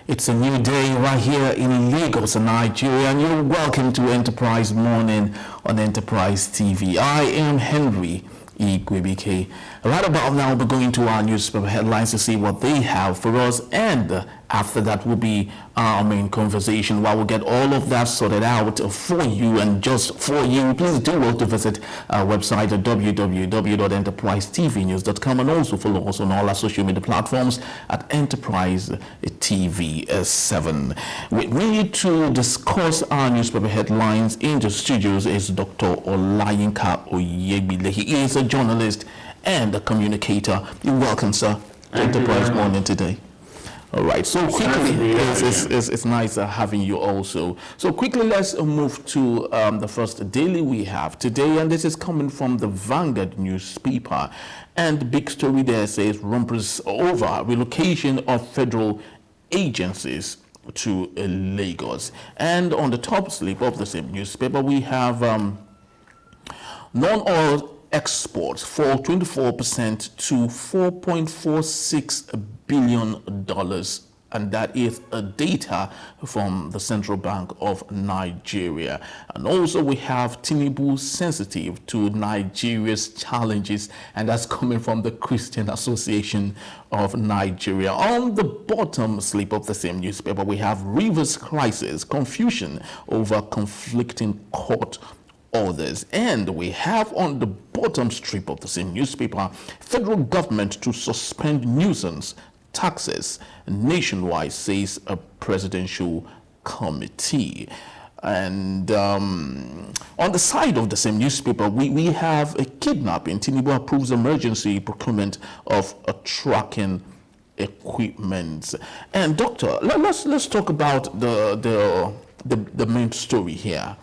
It's a new day right here in Lagos, Nigeria, and you're welcome to Enterprise Morning on Enterprise TV. I am Henry Igwebike. Right about now, we're going to our newspaper headlines to see what they have for us, and after that will be our main conversation. While we get all of that sorted out for you and just for you, please do well to visit our website at www.enterprisetvnews.com and also follow us on all our social media platforms at Enterprise TV 7. With me to discuss our newspaper headlines in the studios is Dr. Olayinka Oyegbile. He is a journalist and a communicator. You're welcome, sir, to Enterprise Morning today. All right, so quickly, it's nice having you also. So quickly, let's move to the first daily we have today, and this is coming from the Vanguard newspaper. And the big story there says rompers over relocation of federal agencies to Lagos. And on the top slip of the same newspaper, we have non-oil exports fall 24% to $4.46 billion, and that is a data from the Central Bank of Nigeria. And also we have Tinubu sensitive to Nigeria's challenges, and that's coming from the Christian Association of Nigeria. On the bottom slip of the same newspaper, we have Rivers crisis, confusion over conflicting court orders. And we have on the bottom strip of the same newspaper, federal government to suspend nuisance taxes nationwide, says a presidential committee. And on the side of the same newspaper, we have a kidnapping. Tinubu approves emergency procurement of a tracking equipment. And doctor, let's talk about the main story here.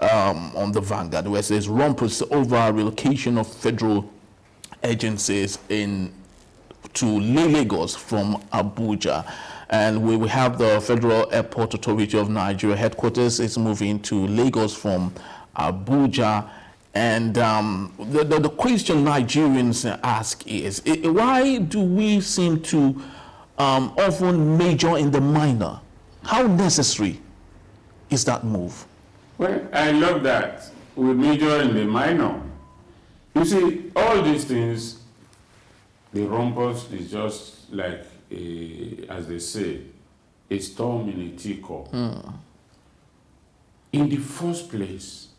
On the Vanguard, where it says rompers over relocation of federal agencies to Lagos from Abuja. And we have the Federal Airport Authority of Nigeria headquarters is moving to Lagos from Abuja. And the question Nigerians ask is, why do we seem to often major in the minor? How necessary is that move? Well, I love that. We major in the minor. You see, all these things, the rompers is just like, as they say, a storm in a teacup. In the first place,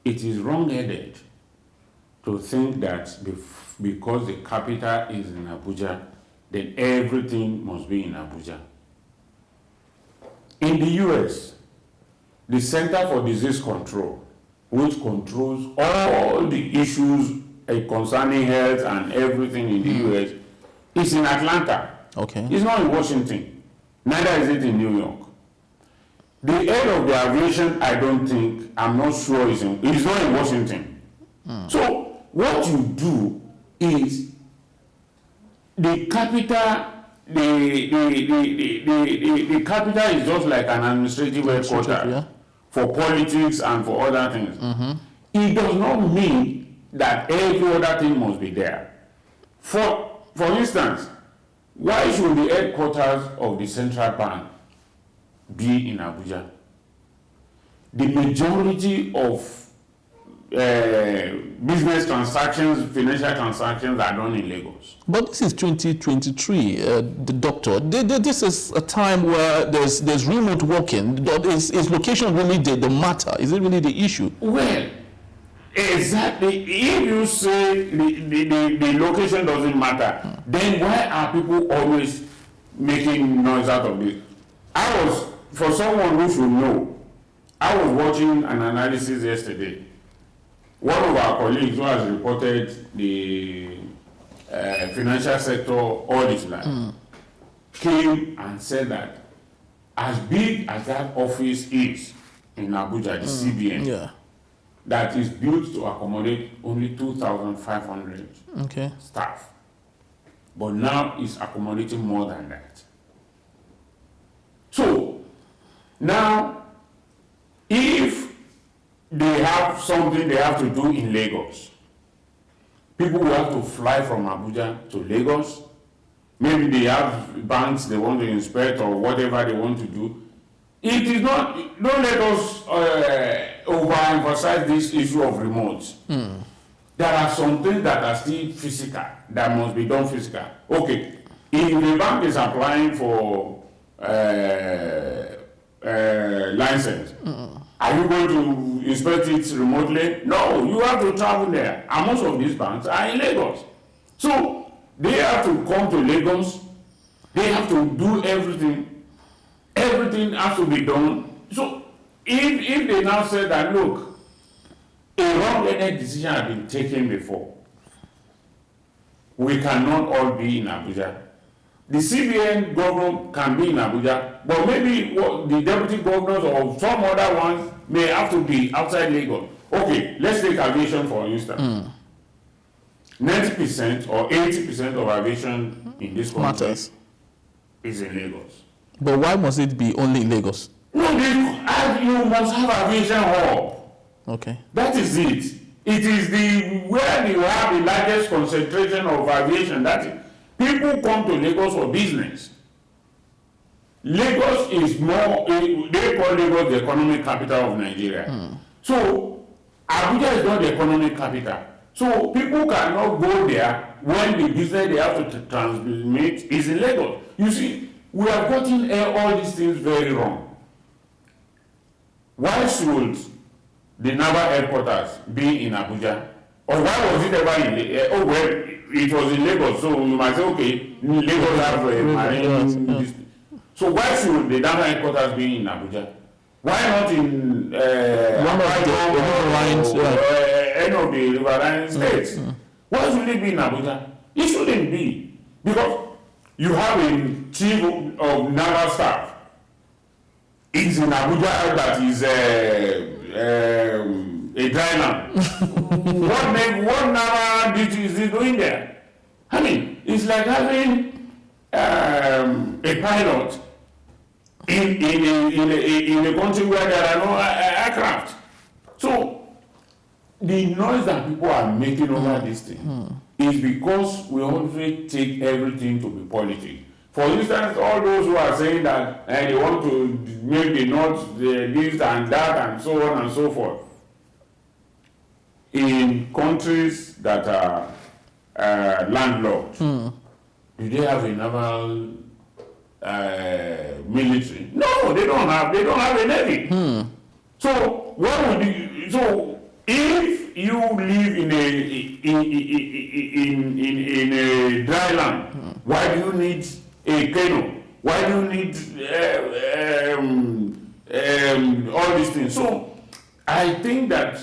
it is wrong-headed to think that because the capital is in Abuja, then everything must be in Abuja. In the US, the Center for Disease Control, which controls all the issues concerning health and everything in the US, is in Atlanta. Okay. It's not in Washington. Neither is it in New York. The head of the aviation, I'm not sure it's not in Washington. So what you do is the capital. The capital is just like an administrative headquarters for politics and for other things. It does not mean that every other thing must be there. For instance, why should the headquarters of the central bank be in Abuja? The majority of business transactions, financial transactions are done in Lagos. But this is 2023, the doctor. This is a time where there's remote working. Is location really the matter? Is it really the issue? Well, exactly. If you say the location doesn't matter, then why are people always making noise out of it? For someone who should know, I was watching an analysis yesterday. One of our colleagues who has reported the financial sector all his life came and said that as big as that office is in Abuja, the CBN, that is built to accommodate only 2,500 staff. But now it's accommodating more than that. So now, if they have something they have to do in Lagos, people will have to fly from Abuja to Lagos. maybe they have banks they want to inspect or whatever they want to do. It is not, don't let us overemphasize this issue of remote. There are some things that are still physical, that must be done physical. Okay, if the bank is applying for license, are you going to inspect it remotely? No, you have to travel there. And most of these banks are in Lagos. So they have to come to Lagos, they have to do everything. Everything has to be done. So if they now say that, look, a wrong-headed decision has been taken before, we cannot all be in Abuja. The CBN governor can be in Abuja, but maybe the deputy governors or some other ones may have to be outside Lagos. Okay, let's take aviation for instance. 90% or 80% of aviation in this country is in Lagos. But why must it be only in Lagos? No, you must have aviation hub. Okay. That is it. It is where you have the largest concentration of aviation. That is, people come to Lagos for business. Lagos is more, they call Lagos the economic capital of Nigeria. So Abuja is not the economic capital. So people cannot go there when the business they have to transmit is in Lagos. You see, we have gotten all these things very wrong. Why should the naval headquarters be in Abuja? Or why was it ever in well, it was in Lagos, so you might say, okay, Lagos have a marine. So why should the naval headquarters be in Abuja? Why not in one of the any of the riverine states? Why should it be in Abuja? It shouldn't be, because you have a chief of naval staff. It's in Abuja that is a dry land. what naval duty is he doing there? I mean, it's like having a pilot in a country where there are no aircraft. So the noise that people are making over this thing is because we always take everything to be politics. For instance, all those who are saying that they want to make the North this and that and so on and so forth. In countries that are landlocked, do they have a naval military? No, they don't have a navy. So what would you, so if you live in a dry land, why do you need a canoe? Why do you need all these things? So I think that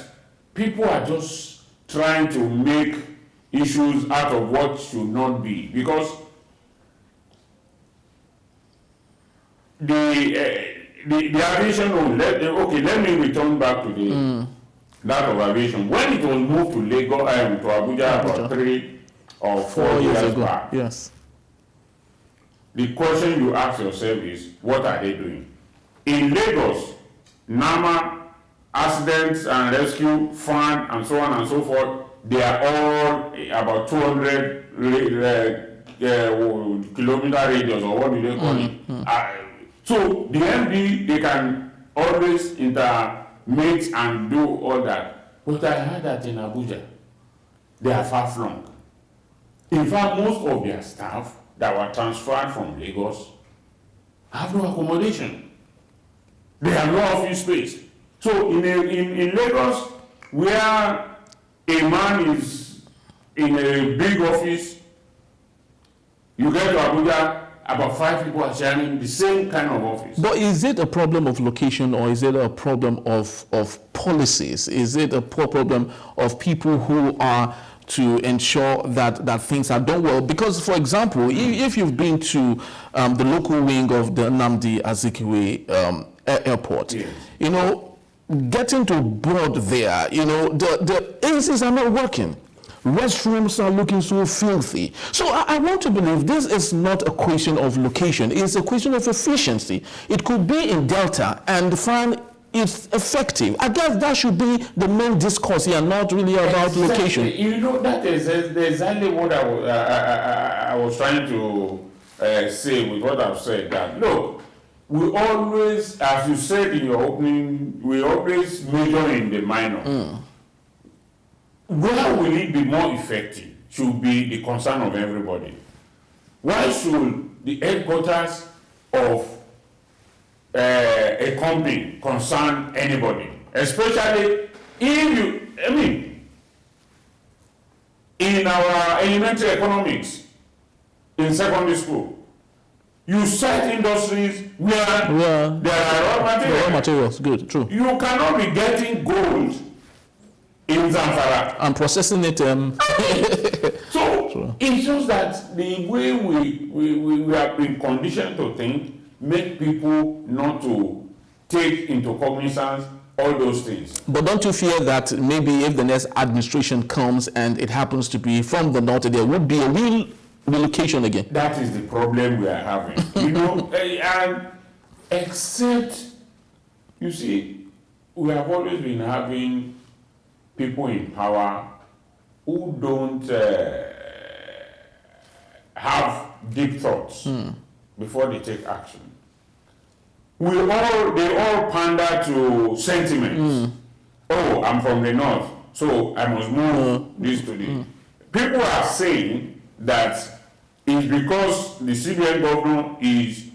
people are just trying to make issues out of what should not be, because the aviation let me return back to that of aviation. When it was moved to Lagos, to Abuja about 3 or 4 years back, yes, the question you ask yourself is, what are they doing? In Lagos, NAMA, accidents and rescue, FAAN, and so on and so forth, they are all about 200 kilometer radius, or what do they call it? So the MD, they can always intermate and do all that. But I heard that in Abuja, they are far flung. In fact, most of their staff that were transferred from Lagos have no accommodation. They have no office space. So in Lagos, where a man is in a big office, you get to Abuja, about 5 people are sharing the same kind of office. But is it a problem of location, or is it a problem of policies? Is it a problem of people who are to ensure that things are done well? Because, for example, if you've been to the local wing of the Nnamdi Azikiwe airport, yes, you know, getting to board there, you know, the ACs are not working. Restrooms are looking so filthy. So I want to believe this is not a question of location. It's a question of efficiency. It could be in Delta, and FAAN it's effective. I guess that should be the main discourse here, not really about location. You know, that is exactly what I was trying to say with what I've said. That look, we always, as you said in your opening, we always major in the minor. Where will it be more effective should be the concern of everybody. Why should the headquarters of a company concern anybody? Especially if you, I mean, in our elementary economics in secondary school, you cite industries where there are raw materials. Good, true. You cannot be getting gold in Zamfara and processing it. So true. it's just that the way we have been conditioned to think make people not to take into cognizance all those things. But don't you fear that maybe if the next administration comes and it happens to be from the north, there would be a real relocation again? That is the problem we are having. You know, and except, you see, we have always been having people in power who don't have deep thoughts before they take action. They all pander to sentiments. Oh, I'm from the north, so I must move this to this. People are saying that it's because the CBN governor is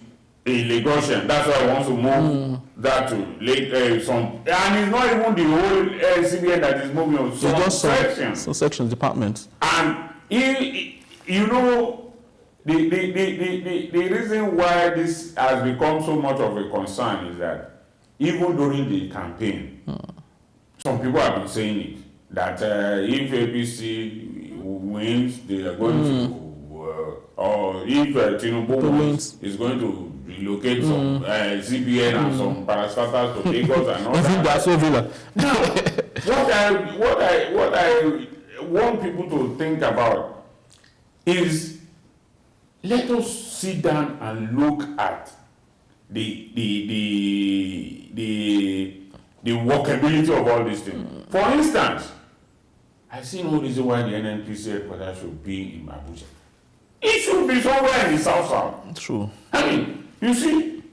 a Lagosian. That's why I want to move that to some. And it's not even the whole CBN that is moving on. Some just sections. Some sections, departments. And you know, the reason why this has become so much of a concern is that even during the campaign, some people have been saying it, that if APC wins, they are going to, or if Tinubu wins, is going to relocate some CBN and some parastatals to Lagos and all that. Now, what I want people to think about is, let us sit down and look at the workability of all these things. For instance, I see no reason why the NNPC headquarters should be in Abuja. It should be somewhere in the south. True. I mean, you see,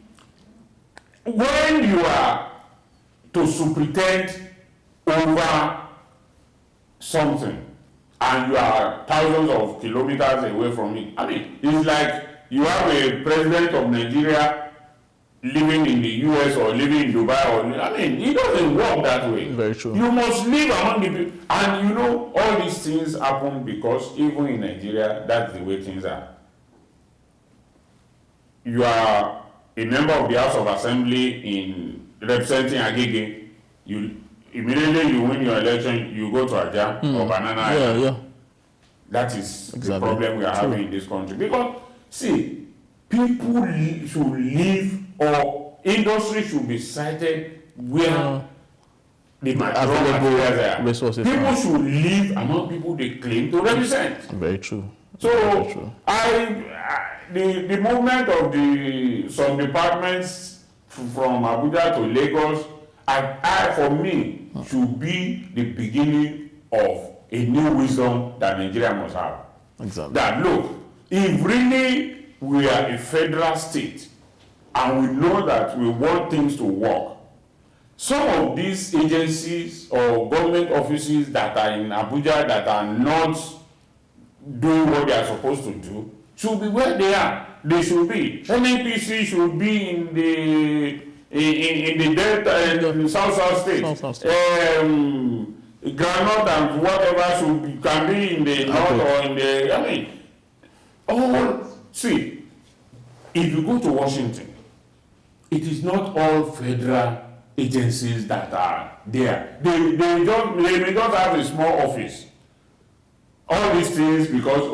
when you are to superintend over something, and you are thousands of kilometers away from it. I mean, it's like you have a president of Nigeria living in the US or living in Dubai. I mean, it doesn't work that way. Very true. You must live among the people. And you know, all these things happen because even in Nigeria, that's the way things are. You are a member of the House of Assembly in representing Agege. Immediately you win your election, you go to Abuja or Banana Island. Yeah. That is the problem we are having in this country. Because, see, people should live, or industry should be cited where the materials are. Resources. People should live among people they claim to represent. Very true. So, Very true. the movement of some departments from Abuja to Lagos, for me, should be the beginning of a new wisdom that Nigeria must have. Exactly. That look, if really we are a federal state and we know that we want things to work, some of these agencies or government offices that are in Abuja that are not doing what they are supposed to do should be where they are. They should be. NNPC should be in the Delta and South State. Granite and whatever can be in the north or in the. I mean, see, if you go to Washington, it is not all federal agencies that are there. They may just have a small office. All these things because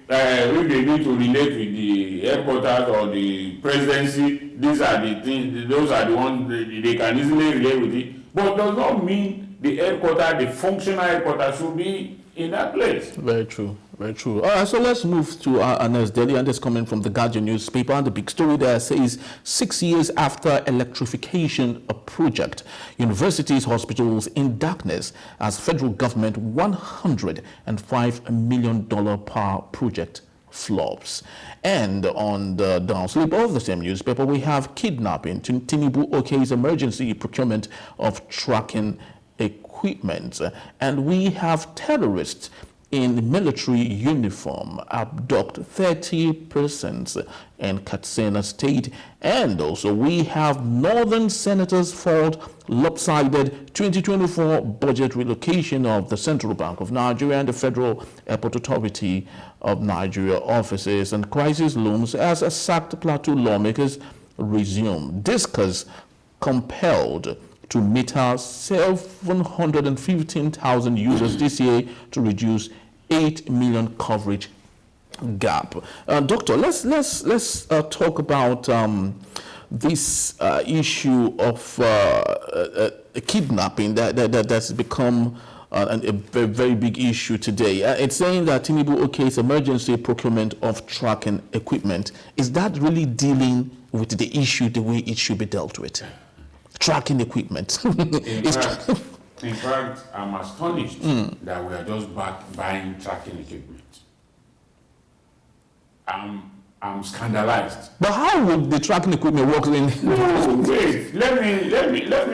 if they need to relate with the headquarters or the presidency, these are the things, those are the ones they can easily relate with it. But does not mean the headquarters, the functional headquarters should be in that place. Very true. Very true. All right, so let's move to our next daily, and this coming from the Guardian newspaper. And the big story there says 6 years after electrification project, universities, hospitals in darkness as federal government $105 million power project flops. And on the downslip of the same newspaper, we have kidnapping. Tinubu okays emergency procurement of tracking equipment. And we have terrorists in military uniform abduct 30 persons in Katsina State. And also we have northern senators fault lopsided 2024 budget relocation of the Central Bank of Nigeria and the Federal Airport Authority of Nigeria offices, and crisis looms as a sacked plateau lawmakers resume. Discus compelled to meter 715,000 users this year to reduce 8 million coverage gap. Doctor, let's talk about this issue of kidnapping that's become a very big issue today. It's saying that Tinubu okays emergency procurement of tracking equipment. Is that really dealing with the issue the way it should be dealt with? Tracking equipment. In fact, I'm astonished that we are just back buying tracking equipment. I'm scandalized. But how would the tracking equipment work in? No, wait. Let me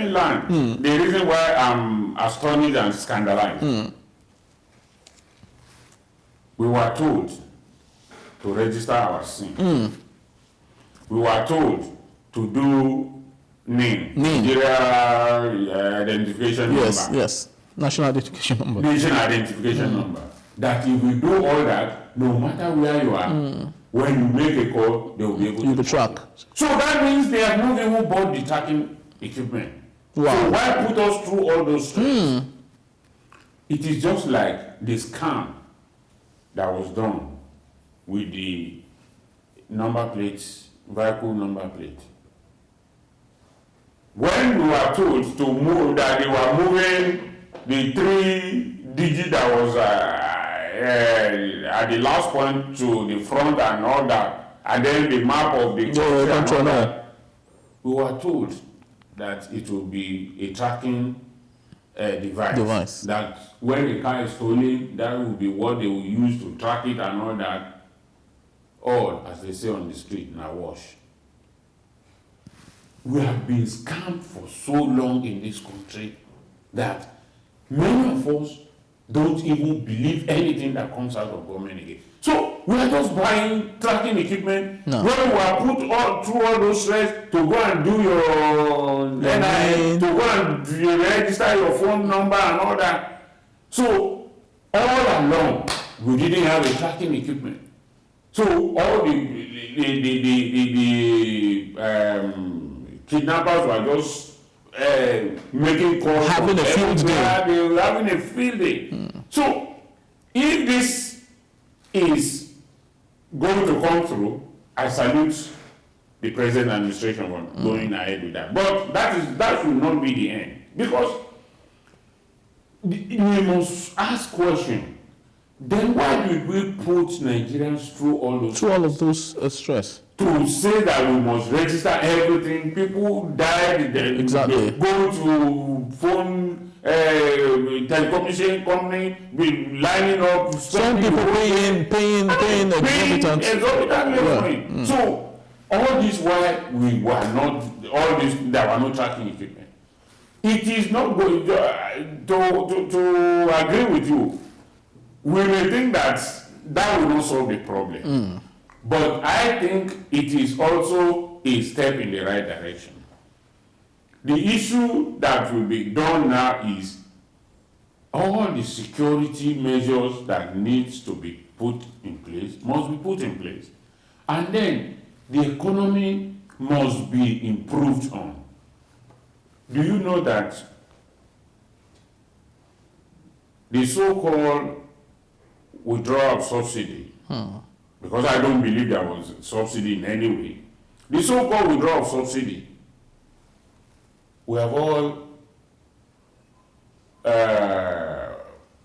learn. The reason why I'm astonished and scandalized. We were told to register our SIM. We were told to do NIN. Nigeria identification number. Yes. National identification number. National identification number. That if we do all that, no matter where you are, when you make a call, they will be able to track. So that means they have not even bought the tracking equipment. Wow. So why put us through all those steps? It is just like the scam that was done with the number plates, vehicle number plate. When we were told to move, that they were moving the 3-digit that was at the last point to the front and all that, and then the map of the country and all that, we were told that it will be a tracking device. That when a car is stolen, that will be what they will use to track it and all that. All, as they say on the street, now wash. We have been scammed for so long in this country that many of us don't even believe anything that comes out of government again. So we are just buying tracking equipment. No. When we are put through all those stress to go and do your NIN, to go and register your phone number and all that. So all along, we didn't have a tracking equipment. So all the kidnappers were just making calls, having a field day. They were having a field day. So if this is going to come through, I salute the present administration for going ahead with that. But that should not be the end, because we must ask questions. Then why did we put Nigerians through all of those stress? To say that we must register everything. People died. Exactly. They go to phone telecommunication company, be lining up. Some people paying exorbitant money. So all this why we were not, all this, there were no tracking equipment. It is not going to agree with you. We may think that will not solve the problem. But I think it is also a step in the right direction. The issue that will be done now is all the security measures that needs to be put in place must be put in place. And then the economy must be improved on. Do you know that the so-called withdrawal of subsidy, because I don't believe there was subsidy in any way, the so-called withdrawal of subsidy, we have all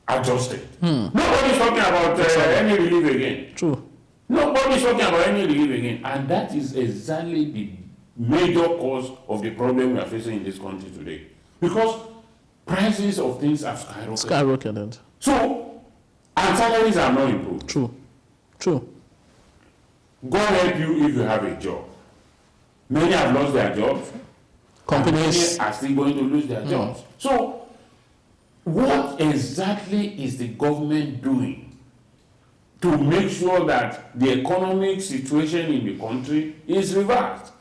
adjusted. Nobody's talking about any relief again. True. Nobody's talking about any relief again. And that is exactly the major cause of the problem we are facing in this country today. Because prices of things have skyrocketed. So, and salaries are not improved. True. True. God help you if you have a job. Many have lost their jobs. Companies are still going to lose their jobs. So, what exactly is the government doing to make sure that the economic situation in the country is reversed?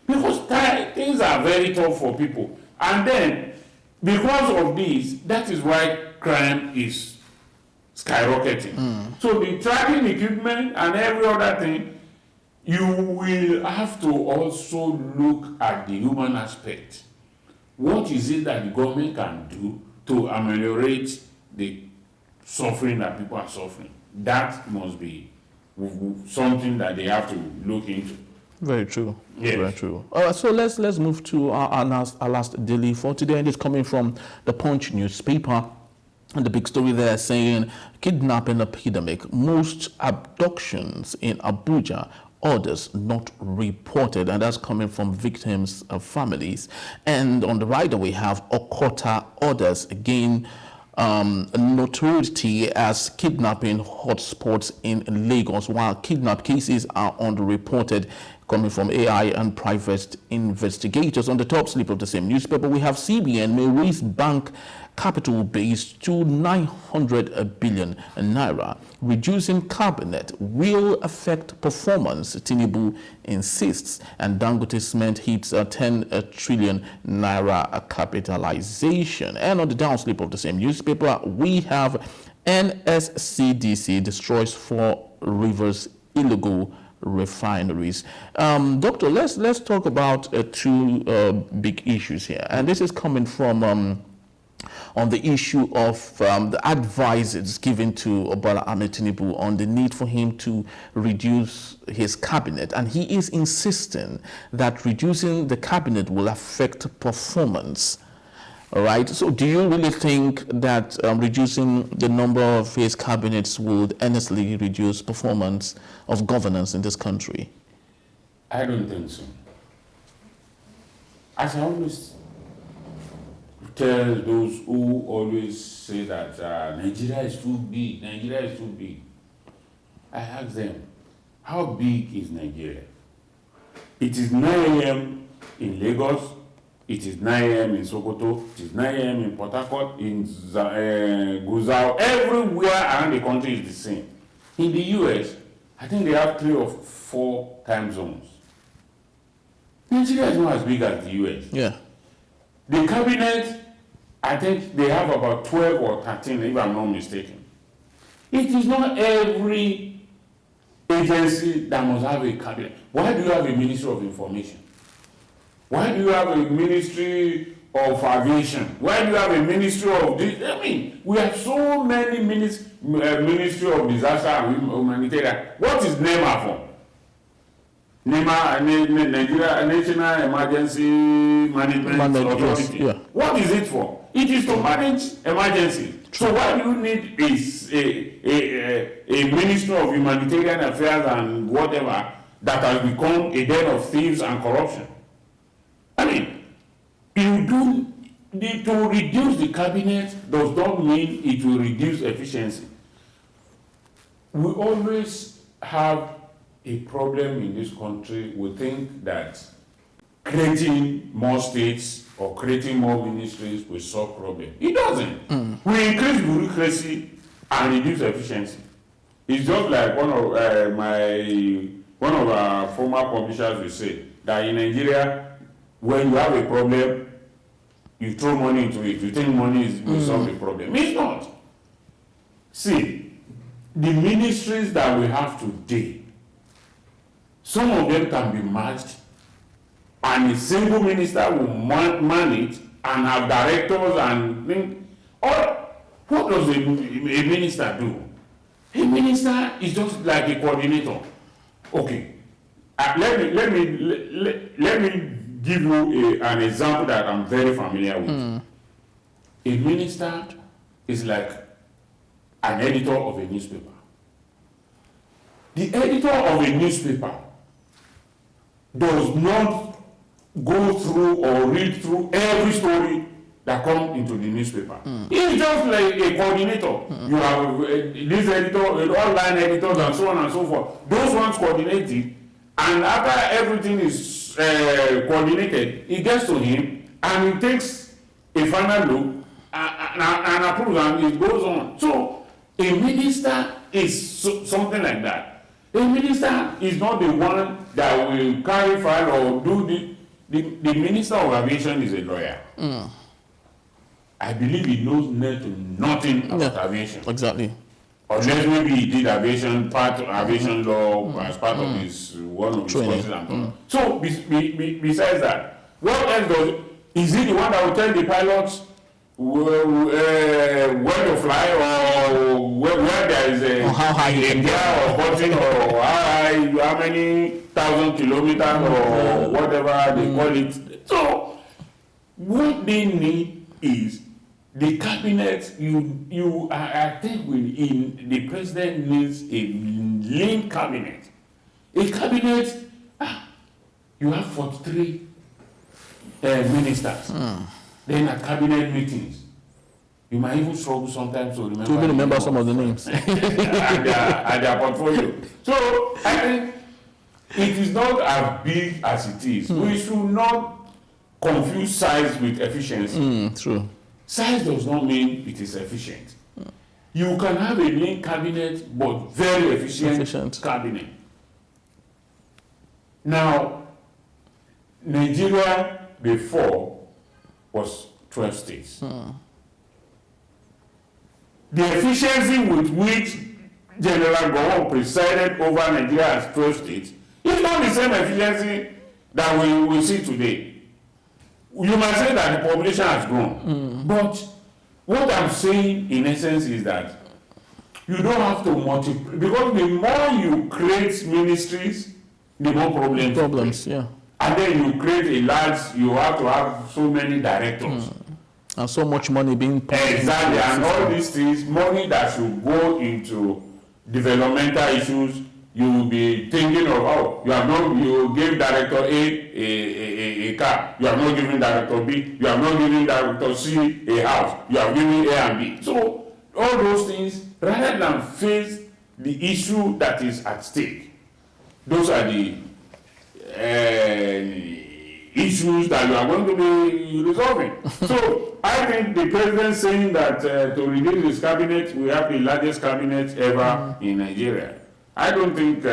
Because things are very tough for people. And then, because of this, that is why crime is skyrocketing. So the tracking equipment and every other thing, you will have to also look at the human aspect. What is it that the government can do to ameliorate the suffering that people are suffering? That must be something that they have to look into. Very true. Yes. Very true. All right, so let's move to our last daily for today, and it's coming from the Punch newspaper. And the big story there saying kidnapping epidemic, most abductions in Abuja, others not reported, and that's coming from victims' families. And on the right, we have Okota orders again. Notoriety as kidnapping hotspots in Lagos, while kidnap cases are underreported, coming from AI and private investigators. On the top slip of the same newspaper, we have CBN may raise bank capital base to 900 billion naira. Reducing cabinet will affect performance, Tinubu insists. And Dangote Cement hits a 10 trillion naira capitalization. And on the downslip of the same newspaper, we have NSCDC destroys 4 rivers illegal refineries. Doctor, let's talk about 2 big issues here. And this is coming from on the issue of the advices given to Bola Ahmed Tinubu on the need for him to reduce his cabinet. And he is insisting that reducing the cabinet will affect performance. All right. So do you really think that reducing the number of his cabinets would honestly reduce performance of governance in this country? I don't think so. As I always tell those who always say that Nigeria is too big, Nigeria is too big, I ask them, how big is Nigeria? It is 9 a.m. in Lagos, it is 9 a.m. in Sokoto, it is 9 a.m. in Port Harcourt, in Guzau, everywhere around the country is the same. In the US, I think they have 3 or 4 time zones. Nigeria is not as big as the US. Yeah. The cabinet, I think they have about 12 or 13, if I'm not mistaken. It is not every agency that must have a cabinet. Why do you have a Ministry of Information? Why do you have a Ministry of Aviation? Why do you have a Ministry of this? I mean, we have so many Ministry of Disaster and Humanitarian. What is NEMA for? Nigeria National Emergency Management Authority. Yes, yeah. What is it for? It is to manage emergencies. So why do you need a Ministry of Humanitarian Affairs and whatever that has become a den of thieves and corruption? I mean, to reduce the cabinet does not mean it will reduce efficiency. We always have a problem in this country. We think that creating more states or creating more ministries will solve problems. It doesn't. We increase bureaucracy and reduce efficiency. It's just like one of our former publishers will say that in Nigeria, when you have a problem, you throw money into it. You think money will solve the problem. It's not. See, the ministries that we have today, some of them can be merged, and a single minister will man it and have directors and things. Or what does a minister do? A minister is just like a coordinator. Okay, let me give you an example that I'm very familiar with. A minister is like an editor of a newspaper. The editor of a newspaper does not go through or read through every story that comes into the newspaper. He's just like a coordinator. You have this editor, online editors, and so on and so forth. Those ones coordinate it, and after everything is coordinated, it gets to him, and he takes a final look and approves, and it goes on. So a minister is something like that. A minister is not the one that will carry file or do the minister of aviation is a lawyer. I believe he knows nothing about aviation. Exactly. Unless maybe he did aviation, part of aviation law as part of his one of his courses and so on. So besides that, what else is he the one that will tell the pilots where to fly, or where there is a how high a gear or button, or how many 1,000 kilometers or whatever they call it? So what they need is the cabinet. I think the president needs a lean cabinet. A cabinet, you have 43 ministers. Then at cabinet meetings, you might even struggle sometimes to remember some of the names and their portfolio. So I think it is not as big as it is. We should not confuse size with efficiency. True. Size does not mean it is efficient. You can have a lean cabinet, but very efficient cabinet. Now, Nigeria before was 12 states. The efficiency with which General Gowon presided over Nigeria as 12 states is not the same efficiency that we see today. You might say that the population has grown, but what I'm saying in essence is that you don't have to multiply, because the more you create ministries, the more problems. Yeah. And then you create you have to have so many directors. And so much money being paid. Exactly, and all these things, money that should go into developmental issues, you will be thinking of, you gave director A car, you have not given director B, you have not given director C a house, you have given A and B. So all those things, rather than face the issue that is at stake, those are the issues that you are going to be resolving. So I think the president saying that to reduce his cabinet, we have the largest cabinet ever in Nigeria. I don't think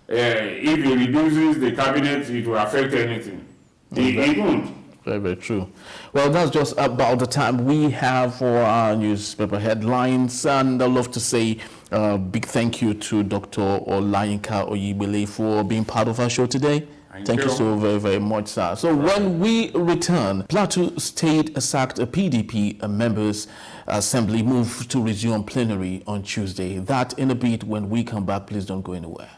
if he reduces the cabinet, it will affect anything. It won't. Very, very true. Well, that's just about the time we have for our newspaper headlines. And I'd love to say a big thank you to Dr. Olayinka Oyibele for being part of our show today. Thank you so very, very much, sir. So when we return, Plateau State sacked a PDP members assembly move to resume plenary on Tuesday. That in a bit when we come back. Please don't go anywhere.